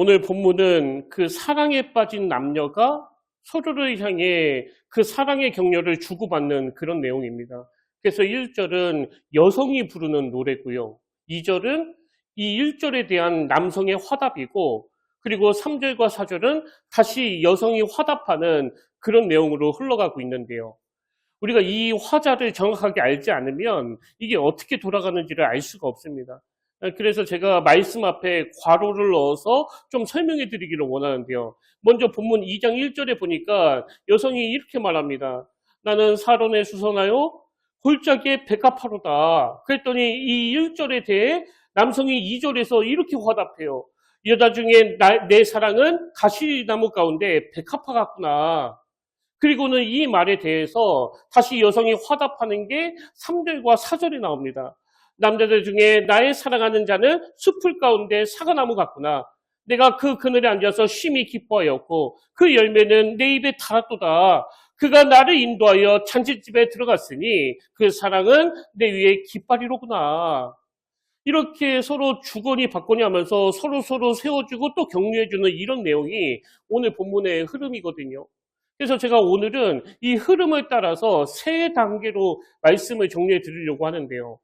오늘 본문은 그 사랑에 빠진 남녀가 서로를 향해 그 사랑의 격려를 주고받는 그런 내용입니다. 그래서 1절은 여성이 부르는 노래고요. 2절은 이 1절에 대한 남성의 화답이고, 그리고 3절과 4절은 다시 여성이 화답하는 그런 내용으로 흘러가고 있는데요. 우리가 이 화자를 정확하게 알지 않으면 이게 어떻게 돌아가는지를 알 수가 없습니다. 그래서 제가 말씀 앞에 괄호를 넣어서 좀 설명해 드리기를 원하는데요. 먼저 본문 2장 1절에 보니까 여성이 이렇게 말합니다. 나는 사론에 수선하여 골짜기에 백합화로다. 그랬더니 이 1절에 대해 남성이 2절에서 이렇게 화답해요. 여자 중에 내 사랑은 가시나무 가운데 백합화 같구나. 그리고는 이 말에 대해서 다시 여성이 화답하는 게 3절과 4절에 나옵니다. 남자들 중에 나의 사랑하는 자는 숲풀 가운데 사과나무 같구나. 내가 그 그늘에 앉아서 심히 기뻐하였고 그 열매는 내 입에 달았도다. 그가 나를 인도하여 잔치집에 들어갔으니 그 사랑은 내 위에 깃발이로구나. 이렇게 서로 주거니 받거니 하면서 서로 세워주고 또 격려해주는 이런 내용이 오늘 본문의 흐름이거든요. 그래서 제가 오늘은 이 흐름을 따라서 세 단계로 말씀을 정리해 드리려고 하는데요.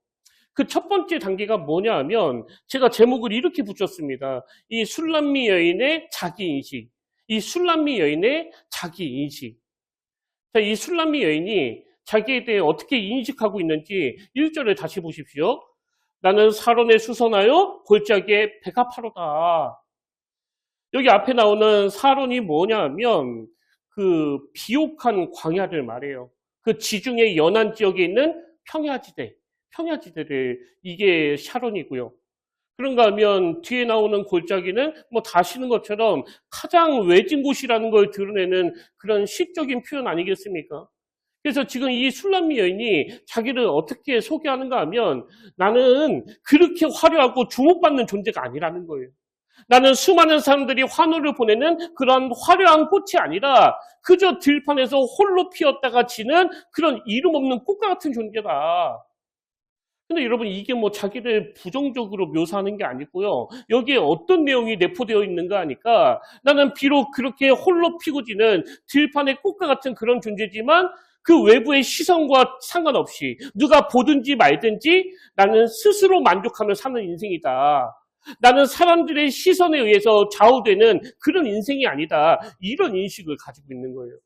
그 첫 번째 단계가 뭐냐 하면 제가 제목을 이렇게 붙였습니다. 이 술람미 여인의 자기인식. 이 술람미 여인의 자기인식. 자, 이 술람미 여인이 자기에 대해 어떻게 인식하고 있는지 1절을 다시 보십시오. 나는 사론에 수선하여 골짜기에 백합화로다. 여기 앞에 나오는 사론이 뭐냐 하면 그 비옥한 광야를 말해요. 그 지중해 연안 지역에 있는 평야지대를 이게 샤론이고요. 그런가 하면 뒤에 나오는 골짜기는 뭐 다시는 것처럼 가장 외진 곳이라는 걸 드러내는 그런 시적인 표현 아니겠습니까? 그래서 지금 이 술람미 여인이 자기를 어떻게 소개하는가 하면 나는 그렇게 화려하고 주목받는 존재가 아니라는 거예요. 나는 수많은 사람들이 환호를 보내는 그런 화려한 꽃이 아니라 그저 들판에서 홀로 피었다가 지는 그런 이름 없는 꽃과 같은 존재다. 근데 여러분 이게 뭐 자기를 부정적으로 묘사하는 게 아니고요. 여기에 어떤 내용이 내포되어 있는가 하니까 나는 비록 그렇게 홀로 피고 지는 들판의 꽃과 같은 그런 존재지만 그 외부의 시선과 상관없이 누가 보든지 말든지 나는 스스로 만족하며 사는 인생이다. 나는 사람들의 시선에 의해서 좌우되는 그런 인생이 아니다. 이런 인식을 가지고 있는 거예요.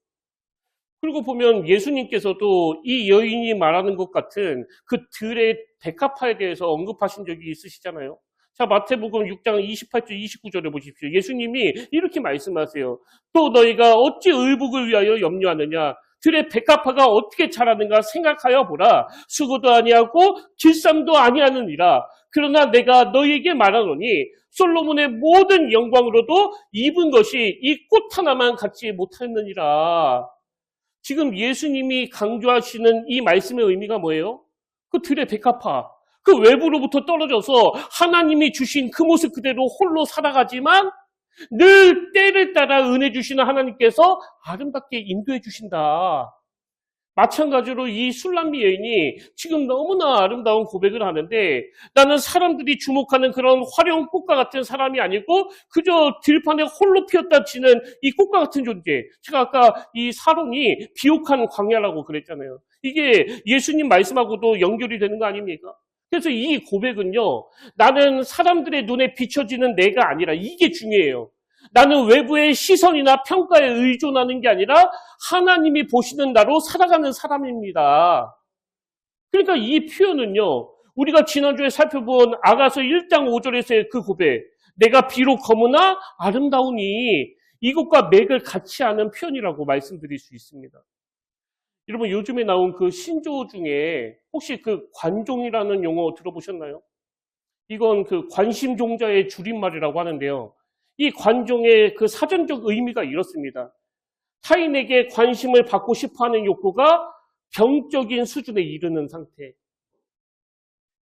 그리고 보면 예수님께서도 이 여인이 말하는 것 같은 그 들의 백합화에 대해서 언급하신 적이 있으시잖아요. 자, 마태복음 6장 28절 29절을 보십시오. 예수님이 이렇게 말씀하세요. 또 너희가 어찌 의복을 위하여 염려하느냐. 들의 백합화가 어떻게 자라는가 생각하여 보라. 수고도 아니하고 길쌈도 아니하느니라. 그러나 내가 너희에게 말하노니 솔로몬의 모든 영광으로도 입은 것이 이 꽃 하나만 갖지 못하였느니라. 지금 예수님이 강조하시는 이 말씀의 의미가 뭐예요? 그 들의 백합화. 그 외부로부터 떨어져서 하나님이 주신 그 모습 그대로 홀로 살아가지만 늘 때를 따라 은혜 주시는 하나님께서 아름답게 인도해 주신다. 마찬가지로 이 술람미 여인이 지금 너무나 아름다운 고백을 하는데 나는 사람들이 주목하는 그런 화려한 꽃과 같은 사람이 아니고 그저 들판에 홀로 피었다 치는 이 꽃과 같은 존재. 제가 아까 이 사론이 비옥한 광야라고 그랬잖아요. 이게 예수님 말씀하고도 연결이 되는 거 아닙니까? 그래서 이 고백은요. 나는 사람들의 눈에 비춰지는 내가 아니라 이게 중요해요. 나는 외부의 시선이나 평가에 의존하는 게 아니라 하나님이 보시는 나로 살아가는 사람입니다. 그러니까 이 표현은요. 우리가 지난주에 살펴본 아가서 1장 5절에서의 그 고백. 내가 비록 검으나 아름다우니 이것과 맥을 같이 하는 표현이라고 말씀드릴 수 있습니다. 여러분 요즘에 나온 그 신조어 중에 혹시 그 관종이라는 용어 들어보셨나요? 이건 그 관심종자의 줄임말이라고 하는데요. 이 관종의 그 사전적 의미가 이렇습니다. 타인에게 관심을 받고 싶어하는 욕구가 병적인 수준에 이르는 상태.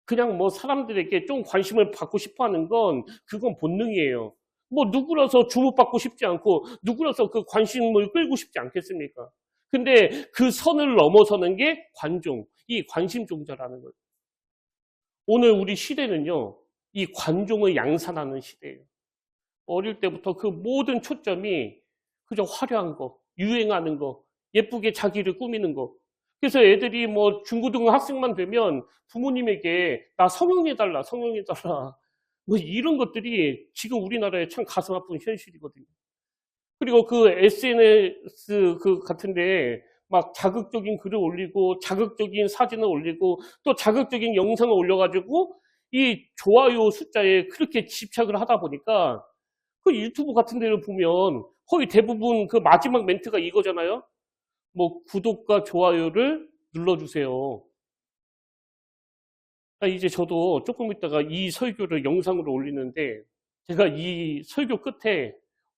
그냥 뭐 사람들에게 좀 관심을 받고 싶어하는 건 그건 본능이에요. 뭐 누구라서 주목받고 싶지 않고 누구라서 그 관심을 끌고 싶지 않겠습니까? 근데 그 선을 넘어서는 게 관종, 이 관심종자라는 거예요. 오늘 우리 시대는요, 이 관종을 양산하는 시대예요. 어릴 때부터 그 모든 초점이 그저 화려한 거, 유행하는 거, 예쁘게 자기를 꾸미는 거. 그래서 애들이 뭐 중고등부 학생만 되면 부모님에게 나 성형해달라, 성형해달라. 뭐 이런 것들이 지금 우리나라에 참 가슴 아픈 현실이거든요. 그리고 그 SNS 그 같은데 막 자극적인 글을 올리고 자극적인 사진을 올리고 또 자극적인 영상을 올려가지고 이 좋아요 숫자에 그렇게 집착을 하다 보니까 그 유튜브 같은 데를 보면 거의 대부분 그 마지막 멘트가 이거잖아요. 뭐 구독과 좋아요를 눌러주세요. 이제 저도 조금 있다가 이 설교를 영상으로 올리는데 제가 이 설교 끝에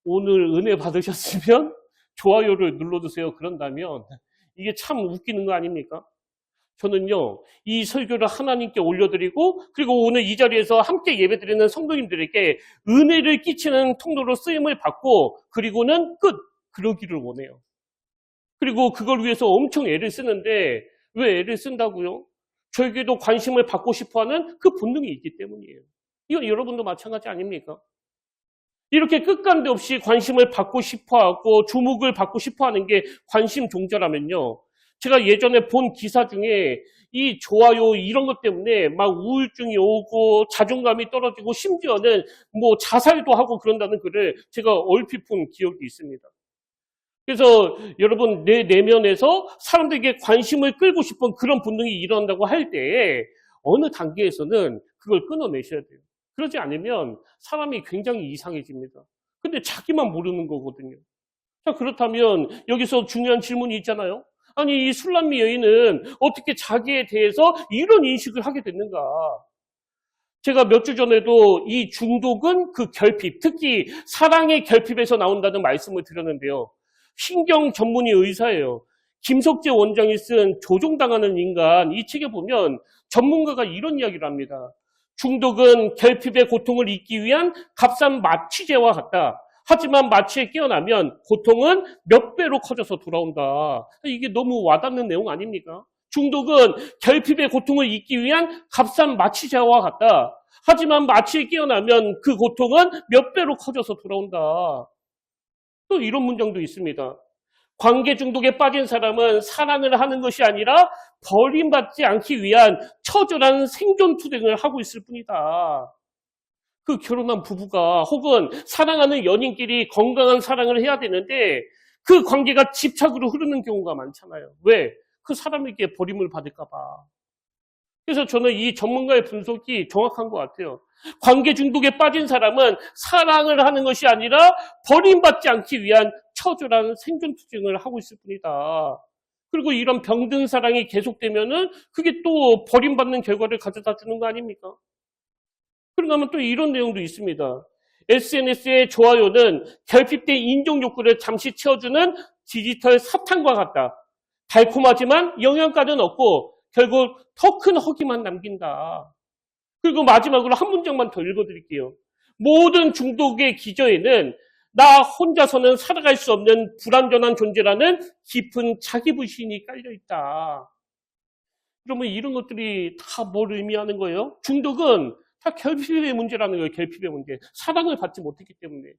오늘 은혜 받으셨으면 좋아요를 눌러주세요 그런다면 이게 참 웃기는 거 아닙니까? 저는요 이 설교를 하나님께 올려드리고 그리고 오늘 이 자리에서 함께 예배드리는 성도님들에게 은혜를 끼치는 통로로 쓰임을 받고 그리고는 끝! 그러기를 원해요. 그리고 그걸 위해서 엄청 애를 쓰는데 왜 애를 쓴다고요? 저에게도 관심을 받고 싶어하는 그 본능이 있기 때문이에요. 이건 여러분도 마찬가지 아닙니까? 이렇게 끝간데 없이 관심을 받고 싶어하고 주목을 받고 싶어하는 게 관심 종자라면요. 제가 예전에 본 기사 중에 이 좋아요 이런 것 때문에 막 우울증이 오고 자존감이 떨어지고 심지어는 뭐 자살도 하고 그런다는 글을 제가 얼핏 본 기억이 있습니다. 그래서 여러분 내 내면에서 사람들에게 관심을 끌고 싶은 그런 본능이 일어난다고 할 때에 어느 단계에서는 그걸 끊어내셔야 돼요. 그러지 않으면 사람이 굉장히 이상해집니다. 근데 자기만 모르는 거거든요. 자, 그렇다면 여기서 중요한 질문이 있잖아요. 아니 이 술람미 여인은 어떻게 자기에 대해서 이런 인식을 하게 됐는가? 제가 몇 주 전에도 이 중독은 그 결핍, 특히 사랑의 결핍에서 나온다는 말씀을 드렸는데요. 신경 전문의 의사예요. 김석재 원장이 쓴 조종당하는 인간 이 책에 보면 전문가가 이런 이야기를 합니다. 중독은 결핍의 고통을 잊기 위한 값싼 마취제와 같다. 하지만 마취에 깨어나면 고통은 몇 배로 커져서 돌아온다. 이게 너무 와닿는 내용 아닙니까? 중독은 결핍의 고통을 잊기 위한 값싼 마취제와 같다. 하지만 마취에 깨어나면 그 고통은 몇 배로 커져서 돌아온다. 또 이런 문장도 있습니다. 관계 중독에 빠진 사람은 사랑을 하는 것이 아니라 버림받지 않기 위한 처절한 생존 투쟁을 하고 있을 뿐이다. 그 결혼한 부부가 혹은 사랑하는 연인끼리 건강한 사랑을 해야 되는데 그 관계가 집착으로 흐르는 경우가 많잖아요. 왜? 그 사람에게 버림을 받을까 봐. 그래서 저는 이 전문가의 분석이 정확한 것 같아요. 관계 중독에 빠진 사람은 사랑을 하는 것이 아니라 버림받지 않기 위한 처절한 생존 투쟁을 하고 있을 뿐이다. 그리고 이런 병든 사랑이 계속되면은 그게 또 버림받는 결과를 가져다 주는 거 아닙니까? 그런가 하면 또 이런 내용도 있습니다. SNS의 좋아요는 결핍된 인정 욕구를 잠시 채워주는 디지털 사탕과 같다. 달콤하지만 영양가는 없고 결국 더 큰 허기만 남긴다. 그리고 마지막으로 한 문장만 더 읽어드릴게요. 모든 중독의 기저에는 나 혼자서는 살아갈 수 없는 불완전한 존재라는 깊은 자기불신이 깔려있다. 그러면 이런 것들이 다 뭘 의미하는 거예요? 중독은 다 결핍의 문제라는 거예요. 결핍의 문제. 사랑을 받지 못했기 때문에.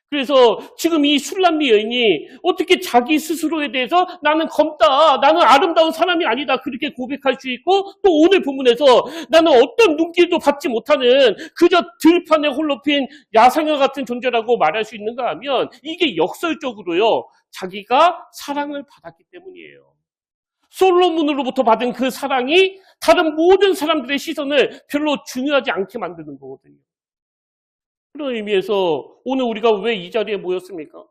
그래서 지금 이 술람미 여인이 어떻게 자기 스스로에 대해서 나는 검다, 나는 아름다운 사람이 아니다 그렇게 고백할 수 있고 또 오늘 본문에서 나는 어떤 눈길도 받지 못하는 그저 들판에 홀로 핀 야상여 같은 존재라고 말할 수 있는가 하면 이게 역설적으로요. 자기가 사랑을 받았기 때문이에요. 솔로몬으로부터 받은 그 사랑이 다른 모든 사람들의 시선을 별로 중요하지 않게 만드는 거거든요. 그런 의미에서 오늘 우리가 왜 이 자리에 모였습니까?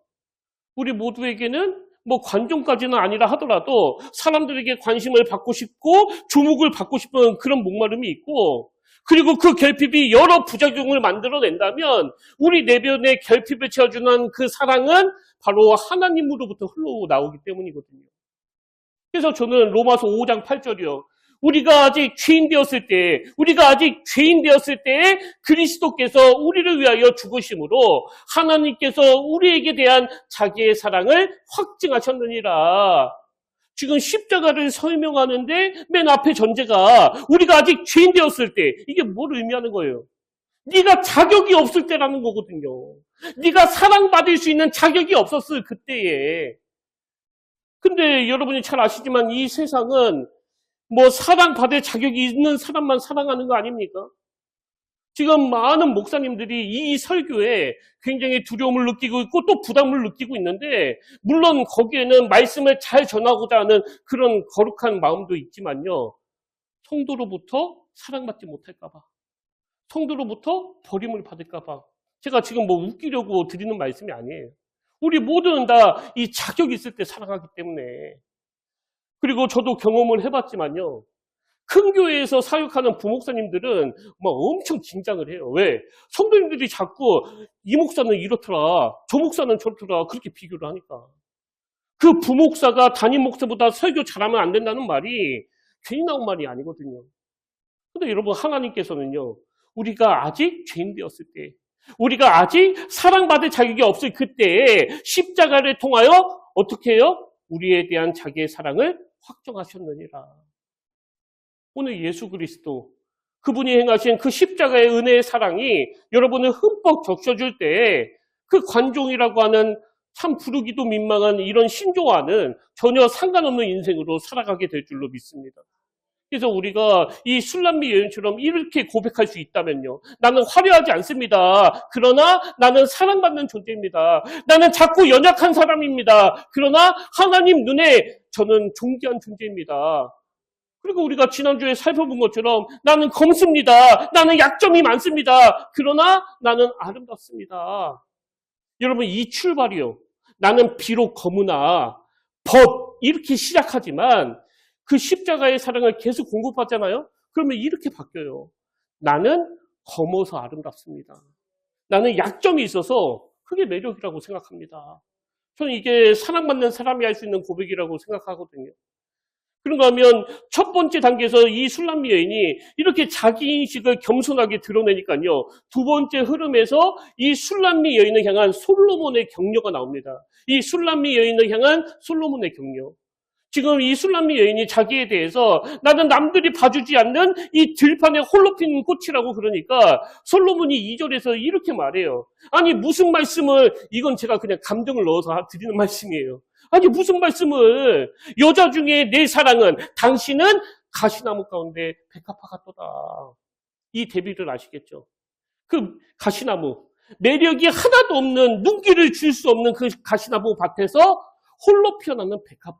우리 모두에게는 뭐 관종까지는 아니라 하더라도 사람들에게 관심을 받고 싶고 주목을 받고 싶은 그런 목마름이 있고 그리고 그 결핍이 여러 부작용을 만들어낸다면 우리 내면의 결핍을 채워주는 그 사랑은 바로 하나님으로부터 흘러나오기 때문이거든요. 그래서 저는 로마서 5장 8절이요. 우리가 아직 죄인 되었을 때 그리스도께서 우리를 위하여 죽으심으로 하나님께서 우리에게 대한 자기의 사랑을 확증하셨느니라. 지금 십자가를 설명하는데 맨 앞에 전제가 우리가 아직 죄인 되었을 때 이게 뭘 의미하는 거예요? 네가 자격이 없을 때라는 거거든요. 네가 사랑받을 수 있는 자격이 없었을 그때에. 근데 여러분이 잘 아시지만 이 세상은 뭐 사랑받을 자격이 있는 사람만 사랑하는 거 아닙니까? 지금 많은 목사님들이 이 설교에 굉장히 두려움을 느끼고 있고 또 부담을 느끼고 있는데, 물론 거기에는 말씀을 잘 전하고자 하는 그런 거룩한 마음도 있지만요, 성도로부터 사랑받지 못할까봐, 성도로부터 버림을 받을까봐. 제가 지금 뭐 웃기려고 드리는 말씀이 아니에요. 우리 모두는 다 이 자격이 있을 때 사랑하기 때문에. 그리고 저도 경험을 해봤지만요, 큰 교회에서 사역하는 부목사님들은 막 엄청 긴장을 해요. 왜? 성도님들이 자꾸 이 목사는 이렇더라, 저 목사는 저렇더라, 그렇게 비교를 하니까. 그 부목사가 담임 목사보다 설교 잘하면 안 된다는 말이 괜히 나온 말이 아니거든요. 근데 여러분, 하나님께서는요, 우리가 아직 죄인 되었을 때, 우리가 아직 사랑받을 자격이 없을 그때에 십자가를 통하여 어떻게 해요? 우리에 대한 자기의 사랑을 확정하셨느니라. 오늘 예수 그리스도, 그분이 행하신 그 십자가의 은혜의 사랑이 여러분을 흠뻑 적셔줄 때 그 관종이라고 하는 참 부르기도 민망한 이런 신조와는 전혀 상관없는 인생으로 살아가게 될 줄로 믿습니다. 그래서 우리가 이 술람미 여인처럼 이렇게 고백할 수 있다면요, 나는 화려하지 않습니다. 그러나 나는 사랑받는 존재입니다. 나는 작고 연약한 사람입니다. 그러나 하나님 눈에 저는 존귀한 존재입니다. 그리고 우리가 지난주에 살펴본 것처럼 나는 검습니다. 나는 약점이 많습니다. 그러나 나는 아름답습니다. 여러분, 이 출발이요, 나는 비록 검으나 이렇게 시작하지만 그 십자가의 사랑을 계속 공급받잖아요. 그러면 이렇게 바뀌어요. 나는 검어서 아름답습니다. 나는 약점이 있어서 그게 매력이라고 생각합니다. 저는 이게 사랑받는 사람이 할 수 있는 고백이라고 생각하거든요. 그런가 하면 첫 번째 단계에서 이 술람미 여인이 이렇게 자기 인식을 겸손하게 드러내니까요, 두 번째 흐름에서 이 술람미 여인을 향한 솔로몬의 격려가 나옵니다. 이 술람미 여인을 향한 솔로몬의 격려. 지금 이 술람미 여인이 자기에 대해서 나는 남들이 봐주지 않는 이 들판에 홀로 핀 꽃이라고 그러니까 솔로몬이 2절에서 이렇게 말해요. 아니 무슨 말씀을, 이건 제가 그냥 감정을 넣어서 드리는 말씀이에요. 아니 무슨 말씀을, 여자 중에 내 사랑은 당신은 가시나무 가운데 백합화 같도다. 이 대비를 아시겠죠? 그 가시나무, 매력이 하나도 없는, 눈길을 줄 수 없는 그 가시나무 밭에서 홀로 피어나는 백합화.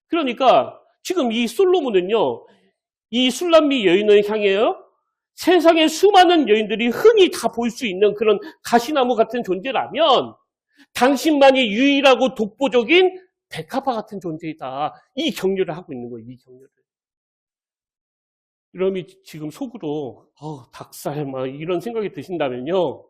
그러니까 지금 이 솔로몬은요, 이 술람미 여인을 향해요, 세상의 수많은 여인들이 흔히 다 볼 수 있는 그런 가시나무 같은 존재라면 당신만이 유일하고 독보적인 백합화 같은 존재이다. 이 격려를 하고 있는 거예요. 이 격려를. 여러분이 지금 속으로 닭살 막 이런 생각이 드신다면요,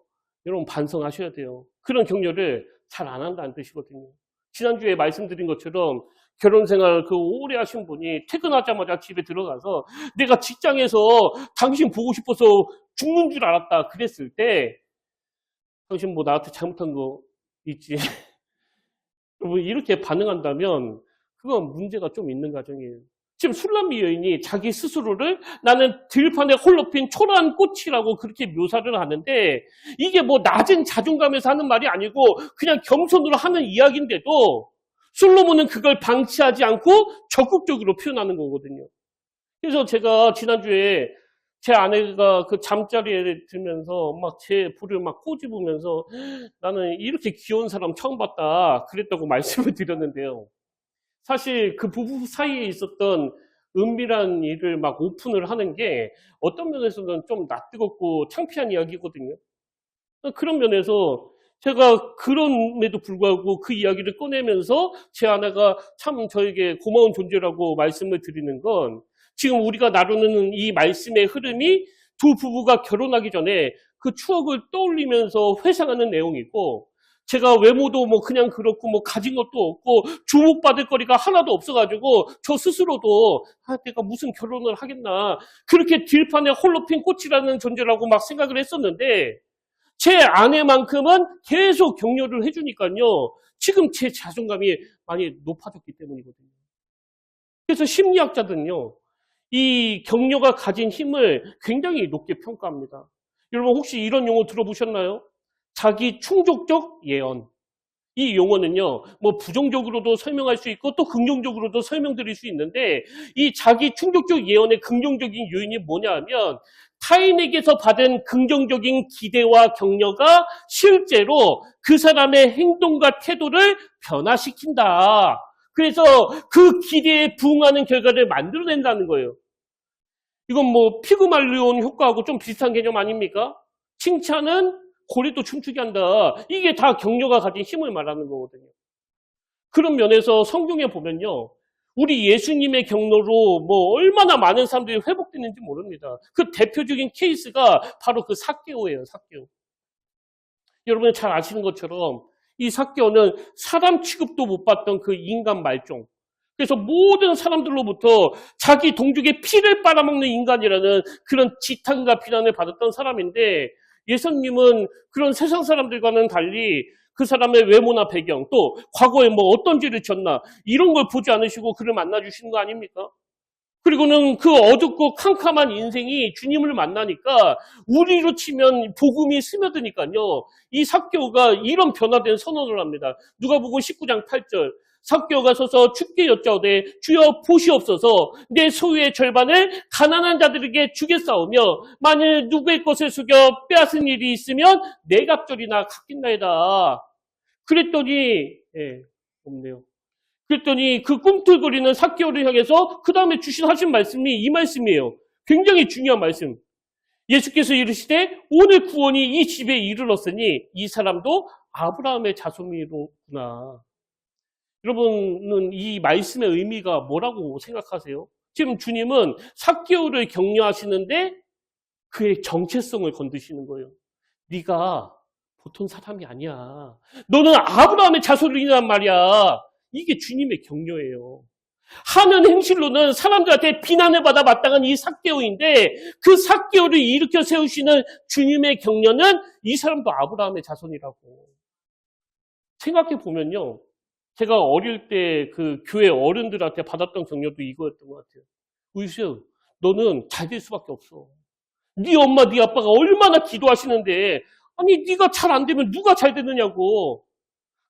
여러분 반성하셔야 돼요. 그런 격려를 잘 안 한다는 뜻이거든요. 지난주에 말씀드린 것처럼 결혼생활 그 오래 하신 분이 퇴근하자마자 집에 들어가서 내가 직장에서 당신 보고 싶어서 죽는 줄 알았다 그랬을 때, 당신 뭐 나한테 잘못한 거 있지? 여러분, 이렇게 반응한다면 그건 문제가 좀 있는 가정이에요. 지금 술람미 여인이 자기 스스로를 나는 들판에 홀로 핀 초라한 꽃이라고 그렇게 묘사를 하는데, 이게 뭐 낮은 자존감에서 하는 말이 아니고 그냥 겸손으로 하는 이야기인데도 솔로몬은 그걸 방치하지 않고 적극적으로 표현하는 거거든요. 그래서 제가 지난주에 제 아내가 그 잠자리에 들면서 막 제 볼을 막 꼬집으면서 나는 이렇게 귀여운 사람 처음 봤다 그랬다고 말씀을 드렸는데요. 사실 그 부부 사이에 있었던 은밀한 일을 막 오픈을 하는 게 어떤 면에서는 좀 낯뜨겁고 창피한 이야기거든요. 그런 면에서 제가 그럼에도 불구하고 그 이야기를 꺼내면서 제 아내가 참 저에게 고마운 존재라고 말씀을 드리는 건, 지금 우리가 나누는 이 말씀의 흐름이 두 부부가 결혼하기 전에 그 추억을 떠올리면서 회상하는 내용이고, 제가 외모도 뭐 그냥 그렇고 뭐 가진 것도 없고 주목받을 거리가 하나도 없어가지고 저 스스로도 내가 무슨 결혼을 하겠나, 그렇게 들판에 홀로 핀 꽃이라는 존재라고 막 생각을 했었는데, 제 아내만큼은 계속 격려를 해주니까요, 지금 제 자존감이 많이 높아졌기 때문이거든요. 그래서 심리학자들은요, 이 격려가 가진 힘을 굉장히 높게 평가합니다. 여러분 혹시 이런 용어 들어보셨나요? 자기 충족적 예언. 이 용어는요, 뭐 부정적으로도 설명할 수 있고 또 긍정적으로도 설명드릴 수 있는데 이 자기 충족적 예언의 긍정적인 요인이 뭐냐 하면 타인에게서 받은 긍정적인 기대와 격려가 실제로 그 사람의 행동과 태도를 변화시킨다. 그래서 그 기대에 부응하는 결과를 만들어낸다는 거예요. 이건 뭐 피그말리온 효과하고 좀 비슷한 개념 아닙니까? 칭찬은 고래도 춤추게 한다. 이게 다 격려가 가진 힘을 말하는 거거든요. 그런 면에서 성경에 보면요. 우리 예수님의 경로로 뭐 얼마나 많은 사람들이 회복됐는지 모릅니다. 그 대표적인 케이스가 바로 그 삭개오예요. 삭개오. 여러분이 잘 아시는 것처럼 이 삭개오는 사람 취급도 못 받던 그 인간 말종. 그래서 모든 사람들로부터 자기 동족의 피를 빨아먹는 인간이라는 그런 지탄과 비난을 받았던 사람인데 예수님은 그런 세상 사람들과는 달리 그 사람의 외모나 배경 또 과거에 뭐 어떤 죄를 졌나 이런 걸 보지 않으시고 그를 만나주시는 거 아닙니까? 그리고는 그 어둡고 캄캄한 인생이 주님을 만나니까 우리로 치면 복음이 스며드니까요. 이 삭개오가 이런 변화된 선언을 합니다. 누가복음 19장 8절 삭개오가 서서 주께 여짜오되 주여 보시옵소서 내 소유의 절반을 가난한 자들에게 주겠사오며 만일 누구의 것을 속여 빼앗은 일이 있으면 네 갑절이나 갚겠나이다. 그랬더니 없네요. 그랬더니 그 꿈틀거리는 삭개오를 향해서 그 다음에 하신 말씀이 이 말씀이에요. 굉장히 중요한 말씀. 예수께서 이르시되 오늘 구원이 이 집에 이르렀으니 이 사람도 아브라함의 자손이로구나. 여러분은 이 말씀의 의미가 뭐라고 생각하세요? 지금 주님은 삭개오를 격려하시는데 그의 정체성을 건드시는 거예요. 네가 보통 사람이 아니야. 너는 아브라함의 자손이란 말이야. 이게 주님의 격려예요. 하는 행실로는 사람들한테 비난을 받아 마땅한 이 삭개오인데 그 삭개오를 일으켜 세우시는 주님의 격려는 이 사람도 아브라함의 자손이라고. 생각해 보면요. 제가 어릴 때 그 교회 어른들한테 받았던 격려도 이거였던 것 같아요. 우유수, 너는 잘 될 수밖에 없어. 네 엄마, 네 아빠가 얼마나 기도하시는데 아니 네가 잘 안 되면 누가 잘 되느냐고.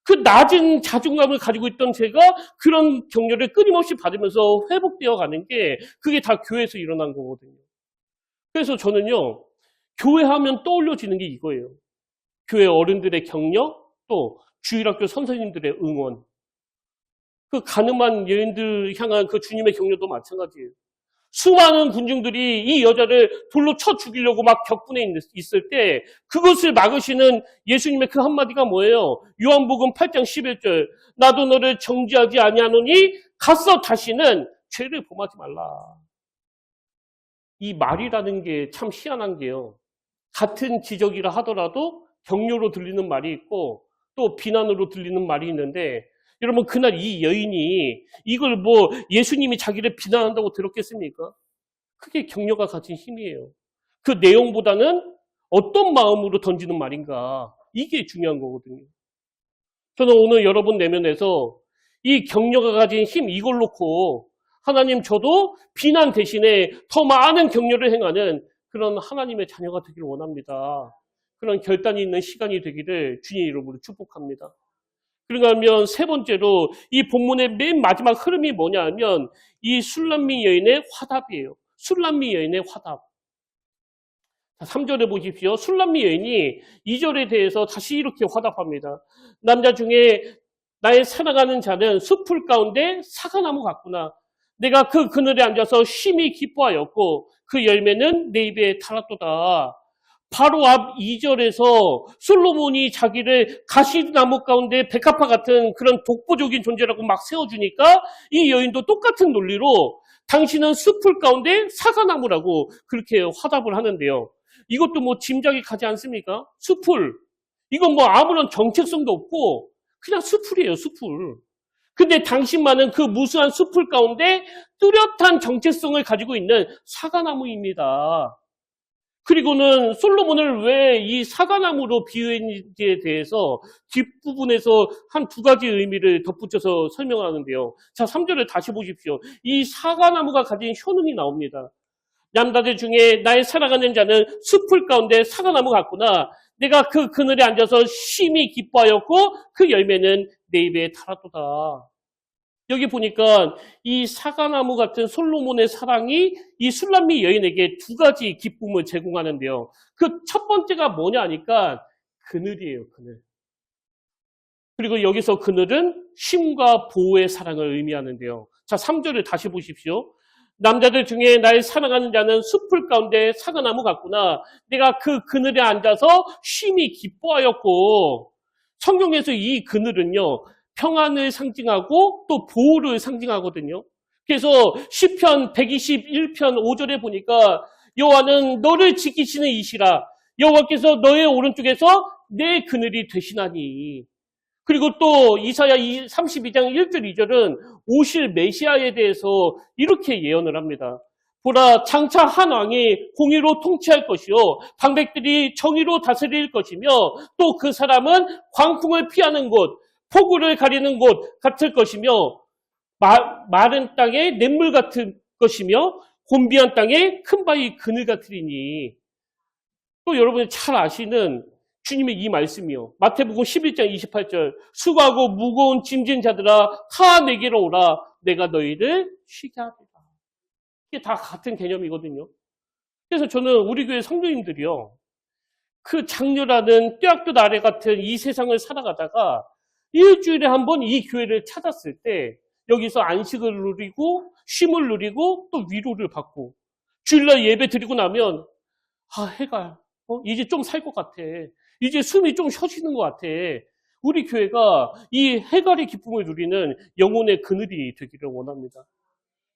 그 낮은 자존감을 가지고 있던 제가 그런 격려를 끊임없이 받으면서 회복되어 가는 게 그게 다 교회에서 일어난 거거든요. 그래서 저는요. 교회 하면 떠올려지는 게 이거예요. 교회 어른들의 격려 또 주일학교 선생님들의 응원. 그 가늠한 여인들 향한 그 주님의 격려도 마찬가지예요. 수많은 군중들이 이 여자를 돌로 쳐 죽이려고 막 격분해 있을 때 그것을 막으시는 예수님의 그 한마디가 뭐예요? 요한복음 8장 11절 나도 너를 정죄하지 아니하노니 가서 다시는 죄를 범하지 말라. 이 말이라는 게 참 희한한 게요. 같은 지적이라 하더라도 격려로 들리는 말이 있고 또 비난으로 들리는 말이 있는데 여러분 그날 이 여인이 이걸 뭐 예수님이 자기를 비난한다고 들었겠습니까? 그게 격려가 가진 힘이에요. 그 내용보다는 어떤 마음으로 던지는 말인가 이게 중요한 거거든요. 저는 오늘 여러분 내면에서 이 격려가 가진 힘 이걸 놓고 하나님 저도 비난 대신에 더 많은 격려를 행하는 그런 하나님의 자녀가 되기를 원합니다. 그런 결단이 있는 시간이 되기를 주님 이름으로 축복합니다. 그런가 하면 세 번째로 이 본문의 맨 마지막 흐름이 뭐냐 하면 이 술람미 여인의 화답이에요. 술람미 여인의 화답. 3절에 보십시오. 술람미 여인이 2절에 대해서 다시 이렇게 화답합니다. 남자 중에 나의 사랑하는 자는 숲풀 가운데 사과나무 같구나. 내가 그 그늘에 앉아서 심히 기뻐하였고 그 열매는 내 입에 달았도다. 바로 앞 2절에서 솔로몬이 자기를 가시나무 가운데 백합화 같은 그런 독보적인 존재라고 막 세워주니까 이 여인도 똑같은 논리로 당신은 숲풀 가운데 사과나무라고 그렇게 화답을 하는데요. 이것도 뭐 짐작이 가지 않습니까? 숲풀. 이건 뭐 아무런 정체성도 없고 그냥 숲풀이에요, 숲풀. 근데 당신만은 그 무수한 숲풀 가운데 뚜렷한 정체성을 가지고 있는 사과나무입니다. 그리고는 솔로몬을 왜 이 사과나무로 비유했는지에 대해서 뒷부분에서 한 두 가지 의미를 덧붙여서 설명하는데요. 자, 3절을 다시 보십시오. 이 사과나무가 가진 효능이 나옵니다. 남자들 중에 나의 사랑하는 자는 숲풀 가운데 사과나무 같구나. 내가 그 그늘에 앉아서 심히 기뻐하였고 그 열매는 내 입에 달았도다. 여기 보니까 이 사과나무 같은 솔로몬의 사랑이 이 술람미 여인에게 두 가지 기쁨을 제공하는데요. 그 첫 번째가 뭐냐 하니까 그늘이에요, 그늘. 그리고 여기서 그늘은 쉼과 보호의 사랑을 의미하는데요. 자, 3절을 다시 보십시오. 남자들 중에 나의 사랑하는 자는 숲풀 가운데 사과나무 같구나. 내가 그 그늘에 앉아서 쉼이 기뻐하였고, 성경에서 이 그늘은요, 평안을 상징하고 또 보호를 상징하거든요. 그래서 시편 121편 5절에 보니까 여호와는 너를 지키시는 이시라. 여호와께서 너의 오른쪽에서 내 그늘이 되시나니. 그리고 또 이사야 32장 1절 2절은 오실 메시아에 대해서 이렇게 예언을 합니다. 보라, 장차 한 왕이 공의로 통치할 것이요 방백들이 정의로 다스릴 것이며 또 그 사람은 광풍을 피하는 곳, 폭우를 가리는 곳 같을 것이며 마른 땅에 냇물 같을 것이며 곤비한 땅에 큰 바위 그늘 같으리니. 또 여러분이 잘 아시는 주님의 이 말씀이요. 마태복음 11장 28절. 수고하고 무거운 짐진 자들아 다 내게로 오라. 내가 너희를 쉬게 하리라. 이게 다 같은 개념이거든요. 그래서 저는 우리 교회 성도님들이요. 그 장렬하는 뙤약볕 아래 같은 이 세상을 살아가다가 일주일에 한 번 이 교회를 찾았을 때 여기서 안식을 누리고 쉼을 누리고 또 위로를 받고 주일날 예배 드리고 나면 해가 이제 좀 살 것 같아. 이제 숨이 좀 쉬어지는 것 같아. 우리 교회가 이 해갈의 기쁨을 누리는 영혼의 그늘이 되기를 원합니다.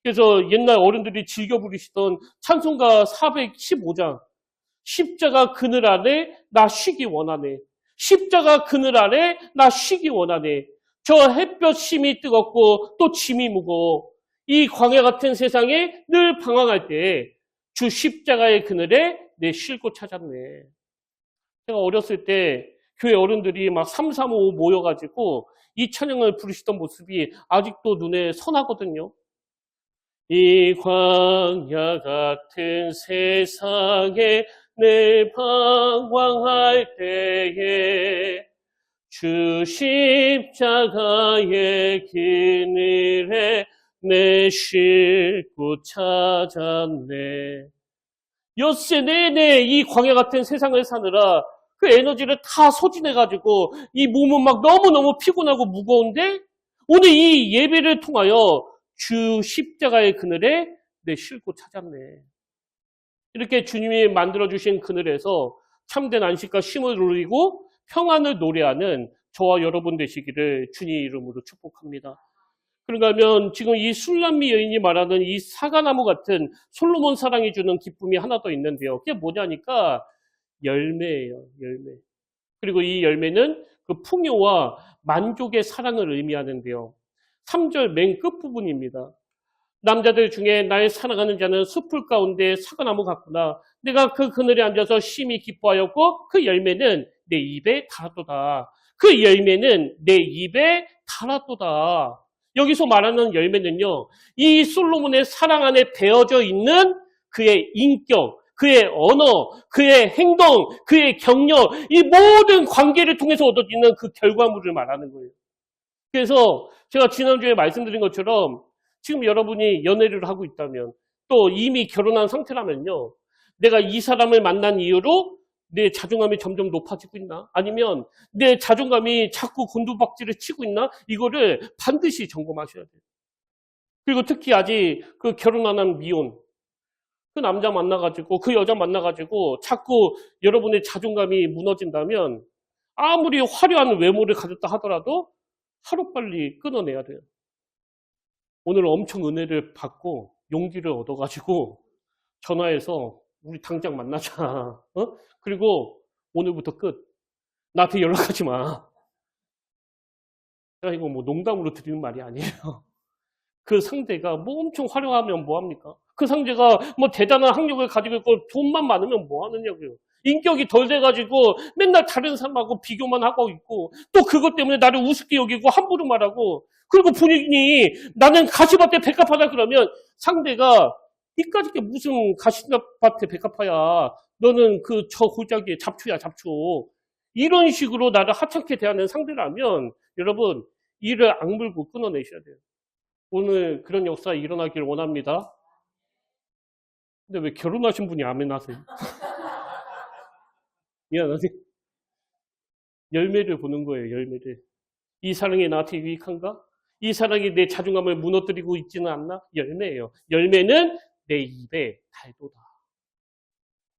그래서 옛날 어른들이 즐겨 부르시던 찬송가 415장 십자가 그늘 아래 나 쉬기 원하네. 십자가 그늘 아래 나 쉬기 원하네. 저 햇볕 심이 뜨겁고 또 짐이 무거워. 이 광야 같은 세상에 늘 방황할 때 주 십자가의 그늘에 내 쉴 곳 찾았네. 제가 어렸을 때 교회 어른들이 막 3, 3, 5 모여가지고 이 찬양을 부르시던 모습이 아직도 눈에 선하거든요. 이 광야 같은 세상에 내 방황할 때에 주 십자가의 그늘에 내 쉴 곳 찾았네. 엿새 내내 이 광야 같은 세상을 사느라 그 에너지를 다 소진해가지고 이 몸은 막 너무너무 피곤하고 무거운데 오늘 이 예배를 통하여 주 십자가의 그늘에 내 쉴 곳 찾았네. 이렇게 주님이 만들어주신 그늘에서 참된 안식과 쉼을 누리고 평안을 노래하는 저와 여러분 되시기를 주님 이름으로 축복합니다. 그런가 하면 지금 이 술람미 여인이 말하는 이 사과나무 같은 솔로몬 사랑이 주는 기쁨이 하나 더 있는데요. 그게 뭐냐니까 열매예요. 열매. 그리고 이 열매는 그 풍요와 만족의 사랑을 의미하는데요. 3절 맨 끝부분입니다. 남자들 중에 나의 사랑하는 자는 숲풀 가운데 사과나무 같구나. 내가 그 그늘에 앉아서 심히 기뻐하였고 그 열매는 내 입에 달았도다. 그 열매는 내 입에 달았도다. 여기서 말하는 열매는요. 이 솔로몬의 사랑 안에 배어져 있는 그의 인격, 그의 언어, 그의 행동, 그의 경력, 이 모든 관계를 통해서 얻어지는 그 결과물을 말하는 거예요. 그래서 제가 지난주에 말씀드린 것처럼 지금 여러분이 연애를 하고 있다면 또 이미 결혼한 상태라면요. 내가 이 사람을 만난 이유로 내 자존감이 점점 높아지고 있나? 아니면 내 자존감이 자꾸 곤두박질을 치고 있나? 이거를 반드시 점검하셔야 돼요. 그리고 특히 아직 그 결혼 안 한 미혼, 그 남자 만나가지고 그 여자 만나가지고 자꾸 여러분의 자존감이 무너진다면 아무리 화려한 외모를 가졌다 하더라도 하루빨리 끊어내야 돼요. 오늘 엄청 은혜를 받고 용기를 얻어가지고 전화해서 우리 당장 만나자. 그리고 오늘부터 끝. 나한테 연락하지 마. 제가 이거 뭐 농담으로 드리는 말이 아니에요. 그 상대가 뭐 엄청 화려하면 뭐합니까? 그 상대가 뭐 대단한 학력을 가지고 있고 돈만 많으면 뭐 하느냐고요. 인격이 덜 돼가지고 맨날 다른 사람하고 비교만 하고 있고 또 그것 때문에 나를 우습게 여기고 함부로 말하고 그리고 본인이 나는 가시밭에 백합하다 그러면 상대가 이까짓 게 무슨 가시밭에 백합화야. 너는 저 골짜기에 잡초야, 잡초. 이런 식으로 나를 하찮게 대하는 상대라면 여러분 이를 악물고 끊어내셔야 돼요. 오늘 그런 역사 일어나길 원합니다. 근데 왜 결혼하신 분이 아멘 하세요? 미안하세요. 열매를 보는 거예요, 열매를. 이 사랑이 나한테 유익한가? 이 사랑이 내 자존감을 무너뜨리고 있지는 않나? 열매예요. 열매는 내 입에 달도다.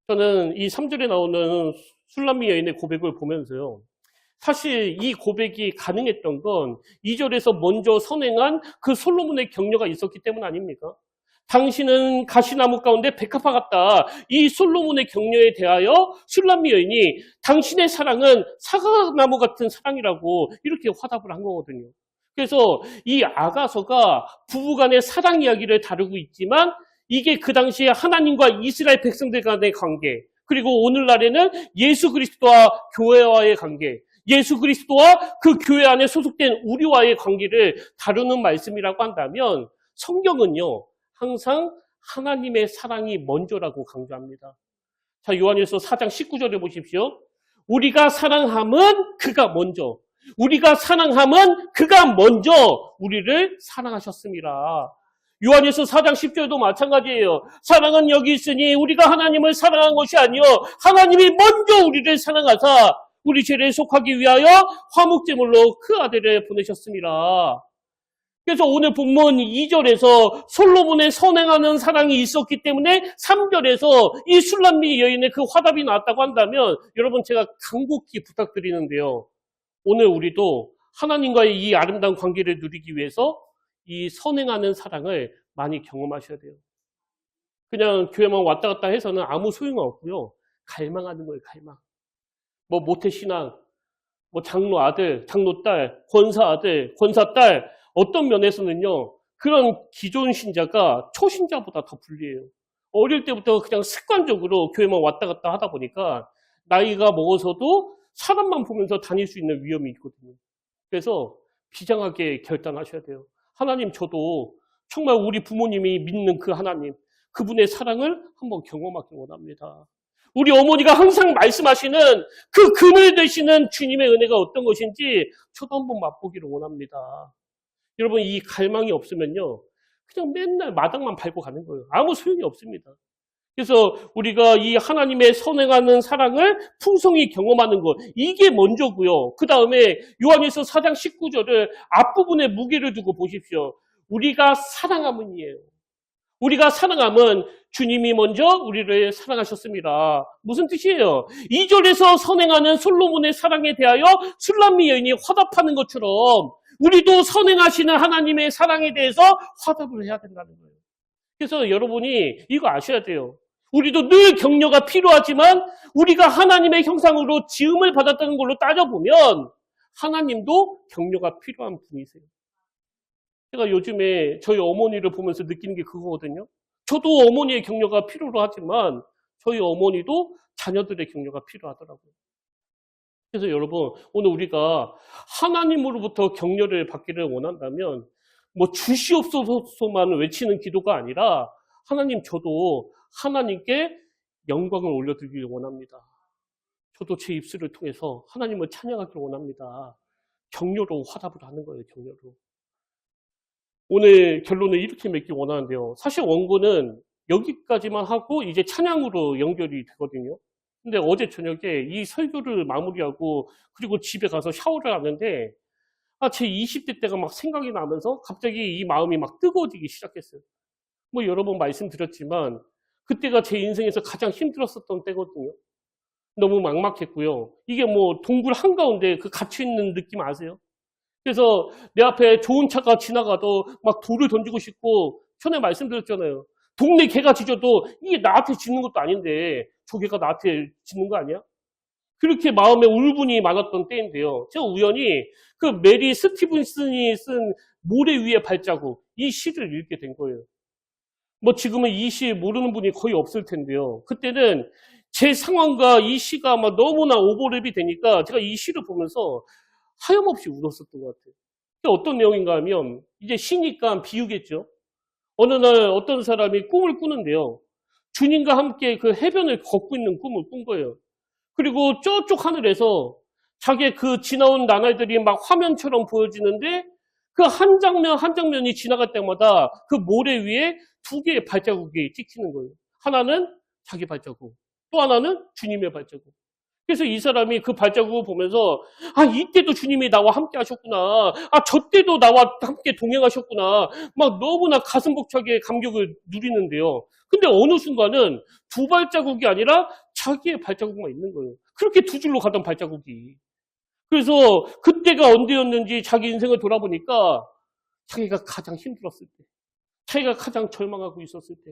저는 이 3절에 나오는 술람미 여인의 고백을 보면서요. 사실 이 고백이 가능했던 건 2절에서 먼저 선행한 그 솔로몬의 격려가 있었기 때문 아닙니까? 당신은 가시나무 가운데 백합화 같다. 이 솔로몬의 격려에 대하여 술람미 여인이 당신의 사랑은 사과나무 같은 사랑이라고 이렇게 화답을 한 거거든요. 그래서 이 아가서가 부부간의 사랑 이야기를 다루고 있지만 이게 그 당시에 하나님과 이스라엘 백성들 간의 관계, 그리고 오늘날에는 예수 그리스도와 교회와의 관계, 예수 그리스도와 그 교회 안에 소속된 우리와의 관계를 다루는 말씀이라고 한다면 성경은요, 항상 하나님의 사랑이 먼저라고 강조합니다. 자, 요한일서 4장 19절에 보십시오. 우리가 사랑함은 그가 먼저, 우리가 사랑함은 그가 먼저 우리를 사랑하셨습니다. 요한일서 4장 10절도 마찬가지예요. 사랑은 여기 있으니 우리가 하나님을 사랑한 것이 아니요 하나님이 먼저 우리를 사랑하사 우리 죄를 속하기 위하여 화목제물로 그 아들을 보내셨습니다. 그래서 오늘 본문 2절에서 솔로몬의 선행하는 사랑이 있었기 때문에 3절에서 이 술람미 여인의 그 화답이 나왔다고 한다면 여러분 제가 간곡히 부탁드리는데요. 오늘 우리도 하나님과의 이 아름다운 관계를 누리기 위해서 이 선행하는 사랑을 많이 경험하셔야 돼요. 그냥 교회만 왔다 갔다 해서는 아무 소용은 없고요. 갈망하는 거예요, 갈망. 뭐 모태신앙, 뭐 장로 아들, 장로 딸, 권사 아들, 권사 딸, 어떤 면에서는요, 그런 기존 신자가 초신자보다 더 불리해요. 어릴 때부터 그냥 습관적으로 교회만 왔다 갔다 하다 보니까 나이가 먹어서도 사람만 보면서 다닐 수 있는 위험이 있거든요. 그래서 비장하게 결단하셔야 돼요. 하나님, 저도 정말 우리 부모님이 믿는 그 하나님, 그분의 사랑을 한번 경험하기 원합니다. 우리 어머니가 항상 말씀하시는 그 그늘 되시는 주님의 은혜가 어떤 것인지 저도 한번 맛보기를 원합니다. 여러분, 이 갈망이 없으면요, 그냥 맨날 마당만 밟고 가는 거예요. 아무 소용이 없습니다. 그래서 우리가 이 하나님의 선행하는 사랑을 풍성히 경험하는 것, 이게 먼저고요. 그 다음에 요한일서 4장 19절을 앞부분에 무게를 두고 보십시오. 우리가 사랑함은이에요. 우리가 사랑함은 주님이 먼저 우리를 사랑하셨습니다. 무슨 뜻이에요? 2절에서 선행하는 솔로몬의 사랑에 대하여 술람미 여인이 화답하는 것처럼 우리도 선행하시는 하나님의 사랑에 대해서 화답을 해야 된다는 거예요. 그래서 여러분이 이거 아셔야 돼요. 우리도 늘 격려가 필요하지만 우리가 하나님의 형상으로 지음을 받았다는 걸로 따져보면 하나님도 격려가 필요한 분이세요. 제가 요즘에 저희 어머니를 보면서 느끼는 게 그거거든요. 저도 어머니의 격려가 필요로 하지만 저희 어머니도 자녀들의 격려가 필요하더라고요. 그래서 여러분, 오늘 우리가 하나님으로부터 격려를 받기를 원한다면 뭐 주시옵소서만 외치는 기도가 아니라 하나님, 저도 하나님께 영광을 올려드리길 원합니다. 저도 제 입술을 통해서 하나님을 찬양하길 원합니다. 격려로 화답을 하는 거예요, 격려로. 오늘 결론을 이렇게 맺기 원하는데요. 사실 원고는 여기까지만 하고 이제 찬양으로 연결이 되거든요. 근데 어제 저녁에 이 설교를 마무리하고 그리고 집에 가서 샤워를 하는데 제 20대 때가 막 생각이 나면서 갑자기 이 마음이 막 뜨거워지기 시작했어요. 뭐 여러 번 말씀드렸지만 그때가 제 인생에서 가장 힘들었었던 때거든요. 너무 막막했고요. 이게 뭐 동굴 한가운데 그 갇혀있는 느낌 아세요? 그래서 내 앞에 좋은 차가 지나가도 막 돌을 던지고 싶고, 전에 말씀드렸잖아요. 동네 개가 짖어도 이게 나한테 짖는 것도 아닌데 저 개가 나한테 짖는 거 아니야? 그렇게 마음에 울분이 많았던 때인데요. 제가 우연히 그 메리 스티븐슨이 쓴 모래 위의 발자국, 이 시를 읽게 된 거예요. 뭐 지금은 이 시 모르는 분이 거의 없을 텐데요. 그때는 제 상황과 이 시가 막 너무나 오버랩이 되니까 제가 이 시를 보면서 하염없이 울었었던 것 같아요. 어떤 내용인가 하면 이제 시니까 비유겠죠. 어느 날 어떤 사람이 꿈을 꾸는데요. 주님과 함께 그 해변을 걷고 있는 꿈을 꾼 거예요. 그리고 저쪽 하늘에서 자기의 그 지나온 나날들이 막 화면처럼 보여지는데 그 한 장면 한 장면이 지나갈 때마다 그 모래 위에 두 개의 발자국이 찍히는 거예요. 하나는 자기 발자국, 또 하나는 주님의 발자국. 그래서 이 사람이 그 발자국을 보면서 이때도 주님이 나와 함께 하셨구나. 저 때도 나와 함께 동행하셨구나. 막 너무나 가슴 벅차게 감격을 누리는데요. 근데 어느 순간은 두 발자국이 아니라 자기의 발자국만 있는 거예요. 그렇게 두 줄로 가던 발자국이. 그래서 그때가 언제였는지 자기 인생을 돌아보니까 자기가 가장 힘들었을 때, 자기가 가장 절망하고 있었을 때,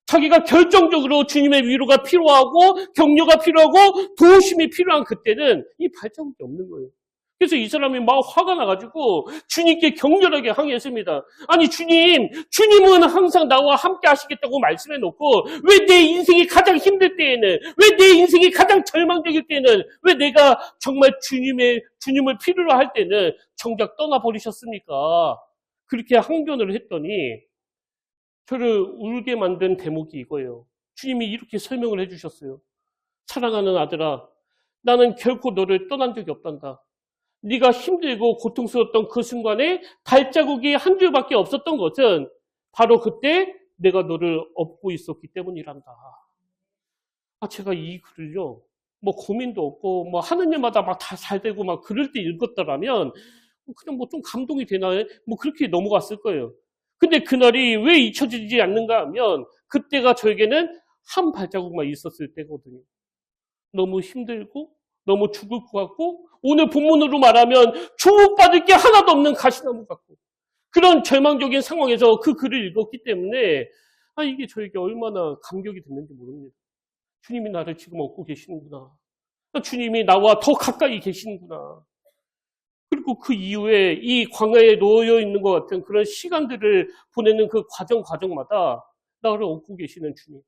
자기가 결정적으로 주님의 위로가 필요하고 격려가 필요하고 도우심이 필요한 그때는 이 발자국이 없는 거예요. 그래서 이 사람이 막 화가 나가지고 주님께 격렬하게 항의했습니다. 아니 주님은 항상 나와 함께 하시겠다고 말씀해놓고 왜 내 인생이 가장 힘들 때에는, 왜 내 인생이 가장 절망적일 때는, 왜 내가 정말 주님을 필요로 할 때는 정작 떠나버리셨습니까? 그렇게 항변을 했더니 저를 울게 만든 대목이 이거예요. 주님이 이렇게 설명을 해주셨어요. 사랑하는 아들아, 나는 결코 너를 떠난 적이 없단다. 네가 힘들고 고통스러웠던 그 순간에 발자국이 한 줄밖에 없었던 것은 바로 그때 내가 너를 업고 있었기 때문이란다. 제가 이 글을요, 고민도 없고 하는 일마다 막 다 잘 되고 막 그럴 때 읽었더라면 그냥 좀 감동이 되나요? 그렇게 넘어갔을 거예요. 근데 그날이 왜 잊혀지지 않는가 하면 그때가 저에게는 한 발자국만 있었을 때거든요. 너무 힘들고 너무 죽을 것 같고 오늘 본문으로 말하면 주목받을 게 하나도 없는 가시나무 같고 그런 절망적인 상황에서 그 글을 읽었기 때문에 이게 저에게 얼마나 감격이 됐는지 모릅니다. 주님이 나를 지금 얻고 계시는구나. 주님이 나와 더 가까이 계시는구나. 그리고 그 이후에 이 광야에 놓여 있는 것 같은 그런 시간들을 보내는 그 과정마다 나를 얻고 계시는 주님.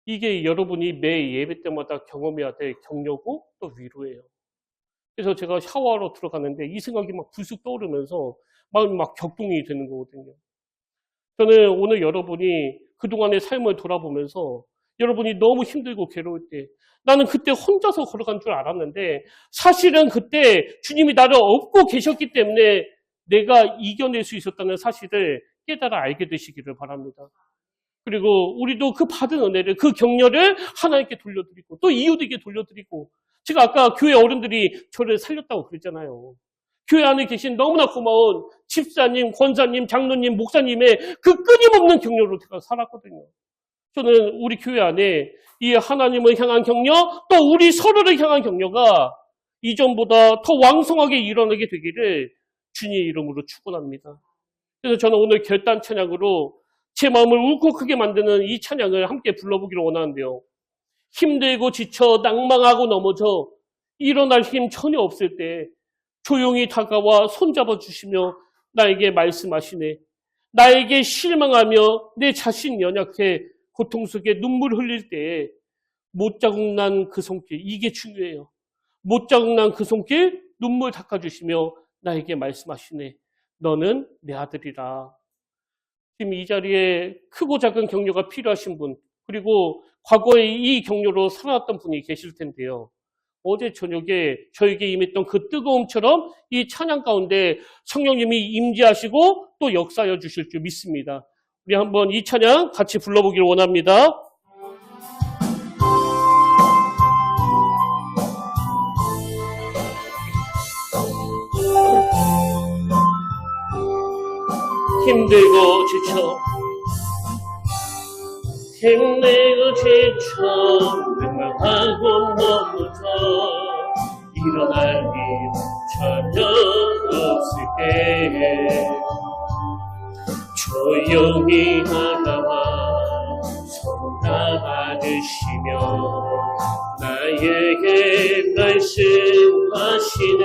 이게 여러분이 매 예배 때마다 경험해야 될 격려고 또 위로예요. 그래서 제가 샤워하러 들어가는데 이 생각이 막 불쑥 떠오르면서 마음이 막 격동이 되는 거거든요. 저는 오늘 여러분이 그동안의 삶을 돌아보면서 여러분이 너무 힘들고 괴로울 때 나는 그때 혼자서 걸어간 줄 알았는데 사실은 그때 주님이 나를 업고 계셨기 때문에 내가 이겨낼 수 있었다는 사실을 깨달아 알게 되시기를 바랍니다. 그리고 우리도 그 받은 은혜를, 그 격려를 하나님께 돌려드리고 또 이웃에게 돌려드리고 제가 아까 교회 어른들이 저를 살렸다고 그랬잖아요. 교회 안에 계신 너무나 고마운 집사님, 권사님, 장로님, 목사님의 그 끊임없는 격려로 제가 살았거든요. 저는 우리 교회 안에 이 하나님을 향한 격려, 또 우리 서로를 향한 격려가 이전보다 더 왕성하게 일어나게 되기를 주님의 이름으로 축원합니다. 그래서 저는 오늘 결단 찬양으로 제 마음을 울컥하게 만드는 이 찬양을 함께 불러보기를 원하는데요. 힘들고 지쳐 낭망하고 넘어져 일어날 힘 전혀 없을 때 조용히 다가와 손잡아 주시며 나에게 말씀하시네. 나에게 실망하며 내 자신 연약해 고통 속에 눈물 흘릴 때에 못자국 난 그 손길, 이게 중요해요. 못자국 난 그 손길 눈물 닦아주시며 나에게 말씀하시네. 너는 내 아들이라. 지금 이 자리에 크고 작은 격려가 필요하신 분, 그리고 과거에 이 격려로 살아왔던 분이 계실 텐데요. 어제 저녁에 저에게 임했던 그 뜨거움처럼 이 찬양 가운데 성령님이 임재하시고 또 역사하여 주실 줄 믿습니다. 우리 한번 이 찬양 같이 불러보기를 원합니다. 힘들고 지쳐 낭망하고 넘어져 일어날 힘 전혀 없을 때에 조용히 다가와 손 잡아주시며 나에게 말씀하시네.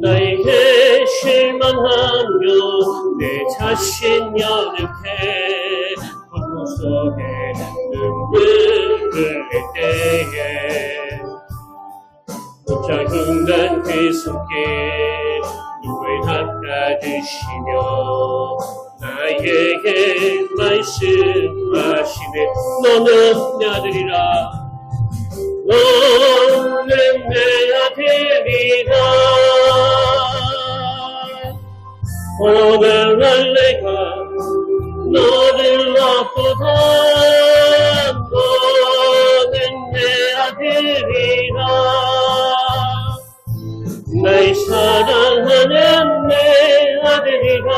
나에게 실망하며 내 자신 연약해 고통 속에 눈물 흘릴 때에 못자국 난 그 손길 누굴 닦아 알아주시며 나에게 말씀하시네. 너는 내 아들이라. 너는 내 아들이라. 오늘날 내가 너를 낳고다. 너는 내 아들이라. 날 사랑하는 내 아들이라.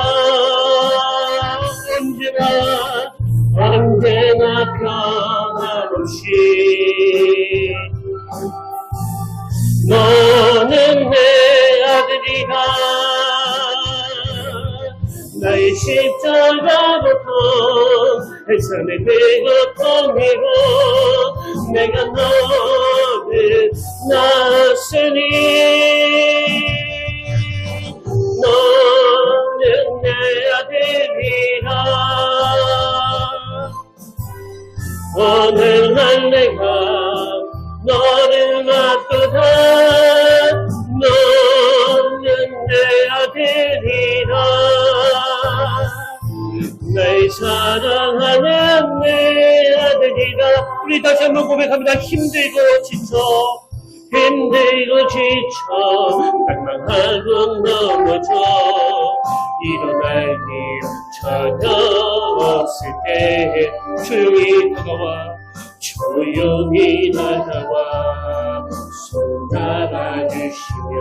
언제나 변함없이 너는 내 아들이라. 나의 십자가부터 해산의 배고픔이고 내가 너를 낳았으니 너는 내 아들이라. 오늘날 내가 너를 낳고다. 너는 내 아들이라. 날 사랑하는 내 아들이라. 우리 다시 한번 고백합니다. 힘들고 지쳐 갈망하고 넘어져 일어날 일 전혀 없을 때 조용히 다가와 손 잡아주시며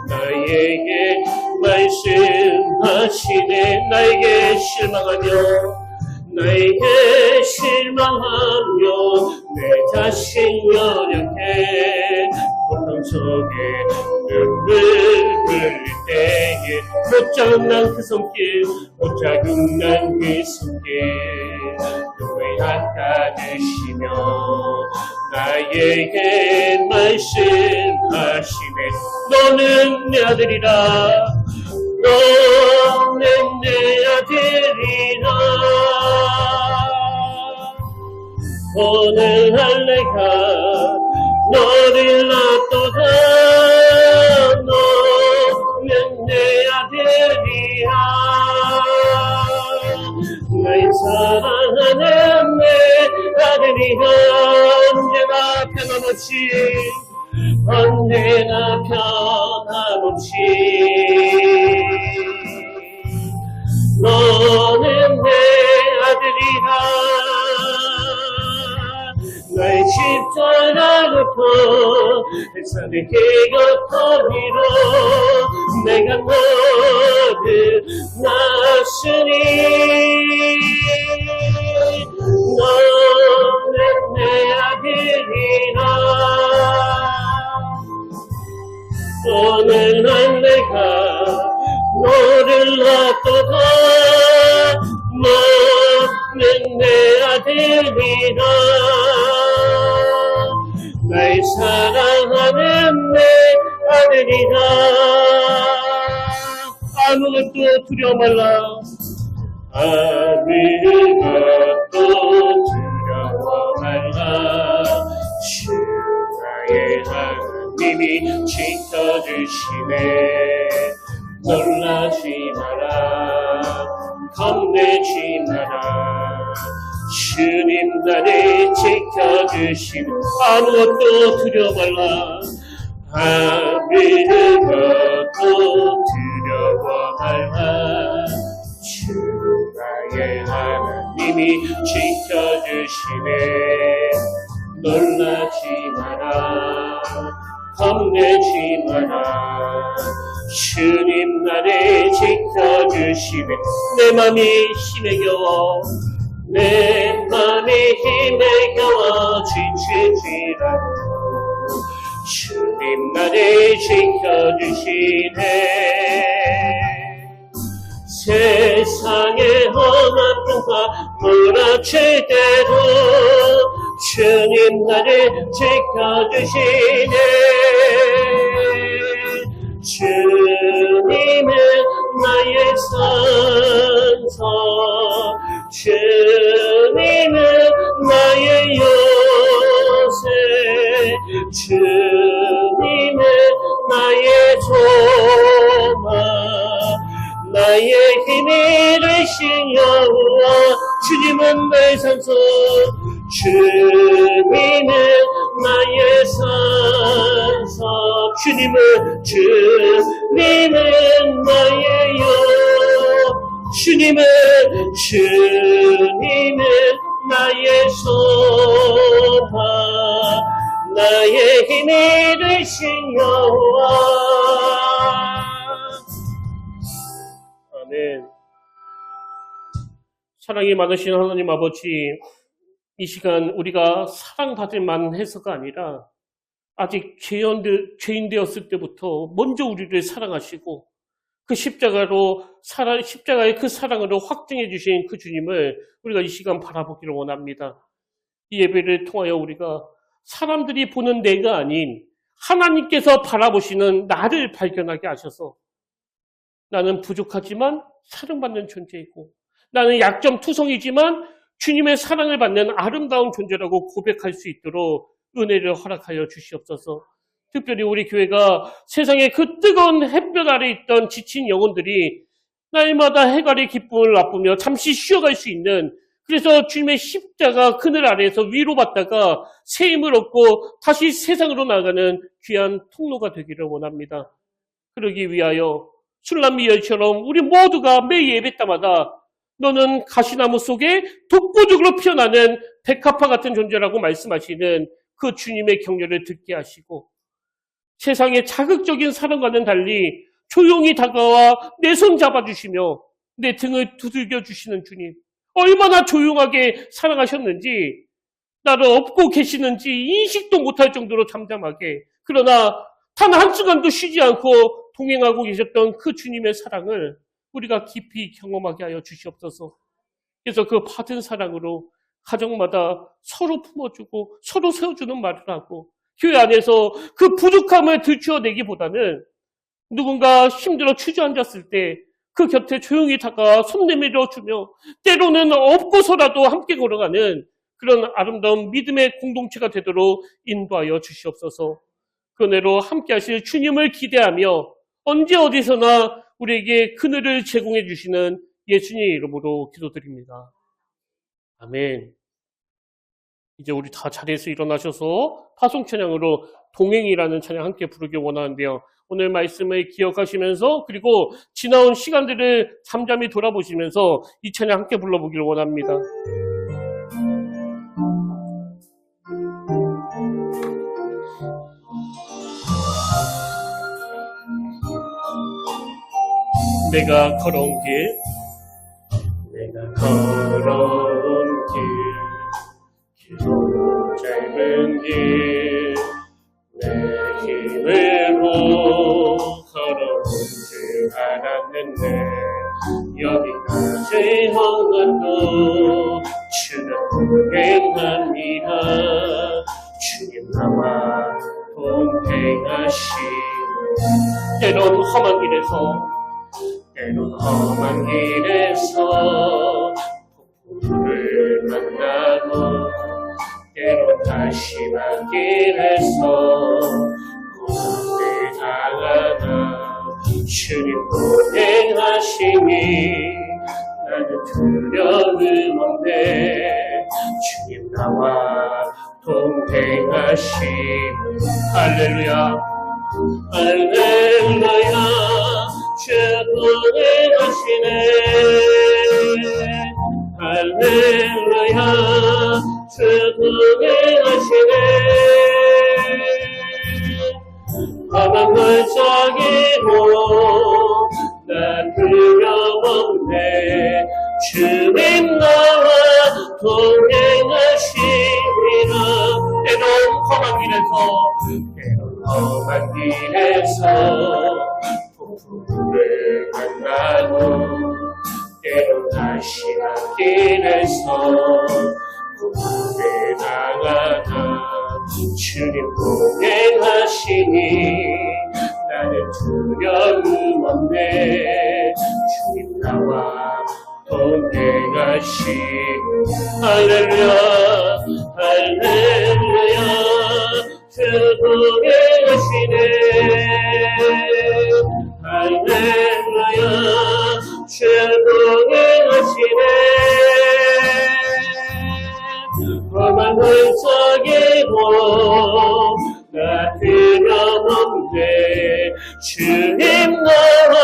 나에게 말씀하시네. 나에게 실망하며 내 자신 연약해 고통 속에 눈물 흘릴 때에 못 자국난 그 손길 눈물 닦아주시며 나에게 말씀하시네. 너는 내 아들이라. 너는 내 아들이라. 오늘날 내가 너를 낳고다. 너는 내 아들이라. 날 사랑하는 내 아들이라. 언제나 변함없이 너는 내 아들이라. 나의 십자가부터 해산의 계곡거리로 내가 너를 낳았으니 너는 내 아들이라. 오늘날 내가 너를 낳고다. 너는 내 아들이라. 날 사랑하는 내 아들이라. 아무것도 두려워 말라. 아무것도 두려워 말라. 주 나의 하나님이 지켜주시네. 놀라지 마라. 겁내지 마라. 주님 나를 지켜주시네. 아무것도 두려워 말라. 아무것도 두려워 말라. 주 나의 하나님이 지켜주시네. 놀라지 마라. 겁내지 마라. 주님 나를 지켜주시네. 내 맘이 힘에 겨워 지치지라도 주님 나를 지켜주시네. 세상의 험한 풍파 몰아칠 때도 주님 나를 지켜주시네. 주님은 나의 산성, 주님은 나의 요새, 주님은 나의 소망. 여호와 주님은 나의 산소 주님은 나의 산소 주님은 나의 영 주님은 나의 소망 나의 힘이 되신 여호와 아멘. 사랑이 많으신 하나님 아버지, 이 시간 우리가 사랑받을 만해서가 아니라 아직 죄인 되었을 때부터 먼저 우리를 사랑하시고 그 십자가의 그 사랑으로 확증해 주신 그 주님을 우리가 이 시간 바라보기를 원합니다. 이 예배를 통하여 우리가 사람들이 보는 내가 아닌 하나님께서 바라보시는 나를 발견하게 하셔서 나는 부족하지만 사랑받는 존재이고 나는 약점투성이지만 주님의 사랑을 받는 아름다운 존재라고 고백할 수 있도록 은혜를 허락하여 주시옵소서. 특별히 우리 교회가 세상의 그 뜨거운 햇볕 아래 있던 지친 영혼들이 날마다 해갈의 기쁨을 맛보며 잠시 쉬어갈 수 있는, 그래서 주님의 십자가 그늘 아래에서 위로받다가 새 힘을 얻고 다시 세상으로 나가는 귀한 통로가 되기를 원합니다. 그러기 위하여 술람미열처럼 우리 모두가 매 예배 때마다 너는 가시나무 속에 독보적으로 피어나는 백합화 같은 존재라고 말씀하시는 그 주님의 격려를 듣게 하시고 세상의 자극적인 사랑과는 달리 조용히 다가와 내 손 잡아주시며 내 등을 두들겨 주시는 주님, 얼마나 조용하게 사랑하셨는지, 나를 업고 계시는지 인식도 못할 정도로 잠잠하게, 그러나 단 한순간도 쉬지 않고 동행하고 계셨던 그 주님의 사랑을 우리가 깊이 경험하게 하여 주시옵소서. 그래서 그 받은 사랑으로 가정마다 서로 품어주고 서로 세워주는 말을 하고 교회 안에서 그 부족함을 들추어내기보다는 누군가 힘들어 주저앉았을 때 그 곁에 조용히 다가와 손 내밀어주며 때로는 업고서라도 함께 걸어가는 그런 아름다운 믿음의 공동체가 되도록 인도하여 주시옵소서. 그 은혜로 함께 하실 주님을 기대하며 언제 어디서나 우리에게 그늘을 제공해 주시는 예수님의 이름으로 기도드립니다. 아멘. 이제 우리 다 자리에서 일어나셔서 파송찬양으로 동행이라는 찬양 함께 부르기 원하는데요. 오늘 말씀을 기억하시면서 그리고 지나온 시간들을 잠잠히 돌아보시면서 이 찬양 함께 불러보기를 원합니다. 내가 걸어온 길, 길도 짧은 길, 내 힘으로 걸어온 줄 알았는데 여기까지 온 것도 주는 동행합니다. 주님 나와 동행하시네. 때론 험한 길에서 폭풍을 만나고 때론 다시만 길에서 고난을 당하나 주님 동행하시니 나는 두려움 없네. 주님 나와 동행하시니 할렐루야 할렐루야 주 동행하시네. 할렐루야 주 동행하시네. 험한 골짜기로 난 두려움 없네. 주님 나와 동행하시리라. 때론 험한 길에서 폭풍을 만나고 때론 다시만 길에서 폭풍을 당하나 주님 동행하시니 나는 두려움 없네. 주님 나와 동행하시니 할렐루야 할렐루야 주 동행하시네. 할렐루야 주 동행하시네. 골짜기로 나 두려움없네. 주님 나와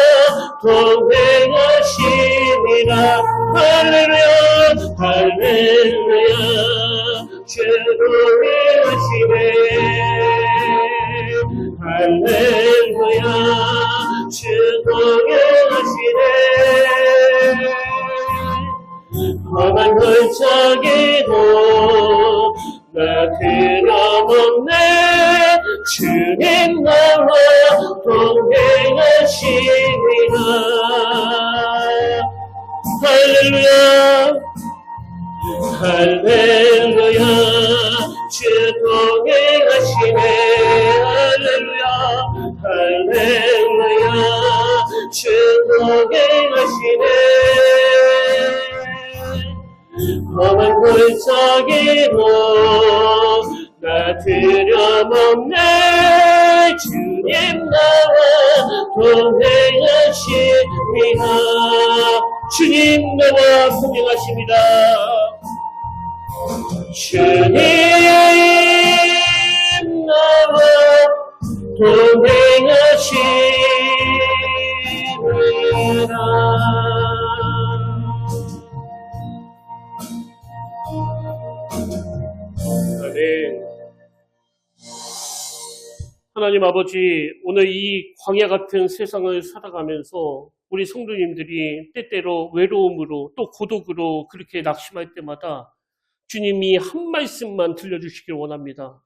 동행하시니라. 할렐루야 할렐루야 주 동행하시네. 할렐루야 주 동행하시네. 험한 골짜기도 나 두려움없네. 주님 나와 동행하시니라. 할렐루야 할렐루야 주 동행하시네. 할렐루야 할렐루야 주 동행하시네. 험한 골짜기로 나 두려움없네. 주님 나와 동행하시니라. 주님 나와 동행하십니다. 주님 나와 동행하시니라. 하나님 아버지, 오늘 이 광야 같은 세상을 살아가면서 우리 성도님들이 때때로 외로움으로 또 고독으로 그렇게 낙심할 때마다 주님이 한 말씀만 들려주시길 원합니다.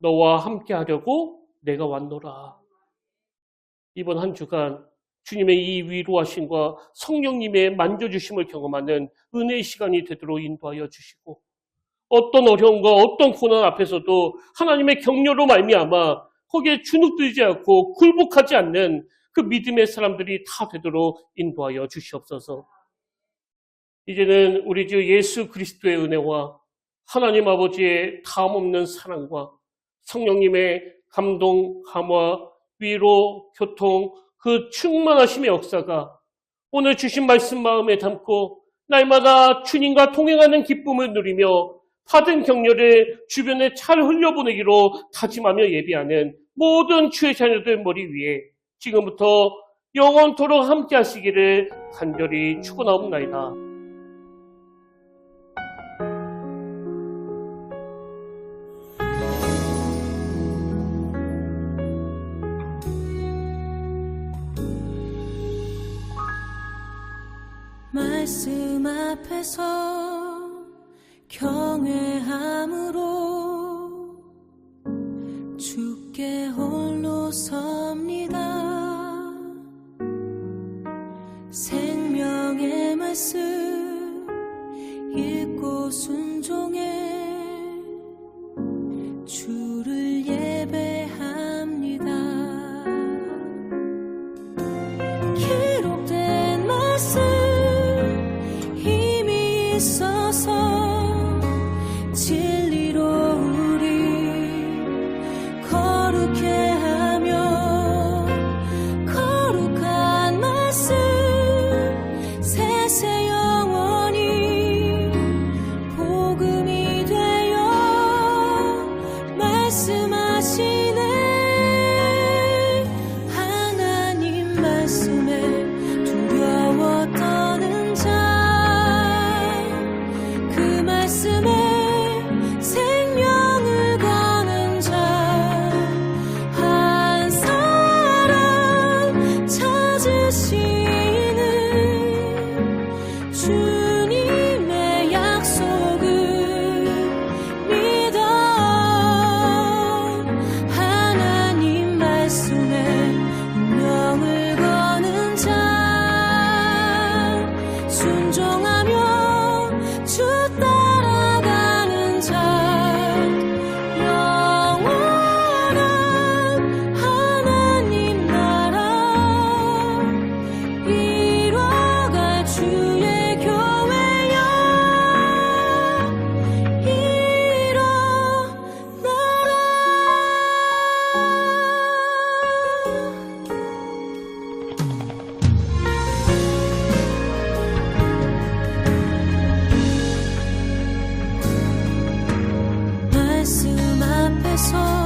너와 함께 하려고 내가 왔노라. 이번 한 주간 주님의 이 위로하심과 성령님의 만져주심을 경험하는 은혜의 시간이 되도록 인도하여 주시고, 어떤 어려움과 어떤 고난 앞에서도 하나님의 격려로 말미암아 거기에 주눅들지 않고 굴복하지 않는 그 믿음의 사람들이 다 되도록 인도하여 주시옵소서. 이제는 우리 주 예수 그리스도의 은혜와 하나님 아버지의 다함없는 사랑과 성령님의 감동, 감화, 위로, 교통, 그 충만하심의 역사가 오늘 주신 말씀 마음에 담고 날마다 주님과 동행하는 기쁨을 누리며 받은 격려를 주변에 잘 흘려보내기로 다짐하며 예비하는 모든 주의 자녀들 머리 위에 지금부터 영원토록 함께 하시기를 간절히 축원하옵나이다. 말씀 앞에서 경외함으로 주께 홀로 섭니다. 생명의 말씀 읽고 순종해 주를 예배합니다. 기록된 말씀 힘이 있어서 진리로 우리 거룩해 하며 거룩한 말씀 세세 영원히 복음이 주셔서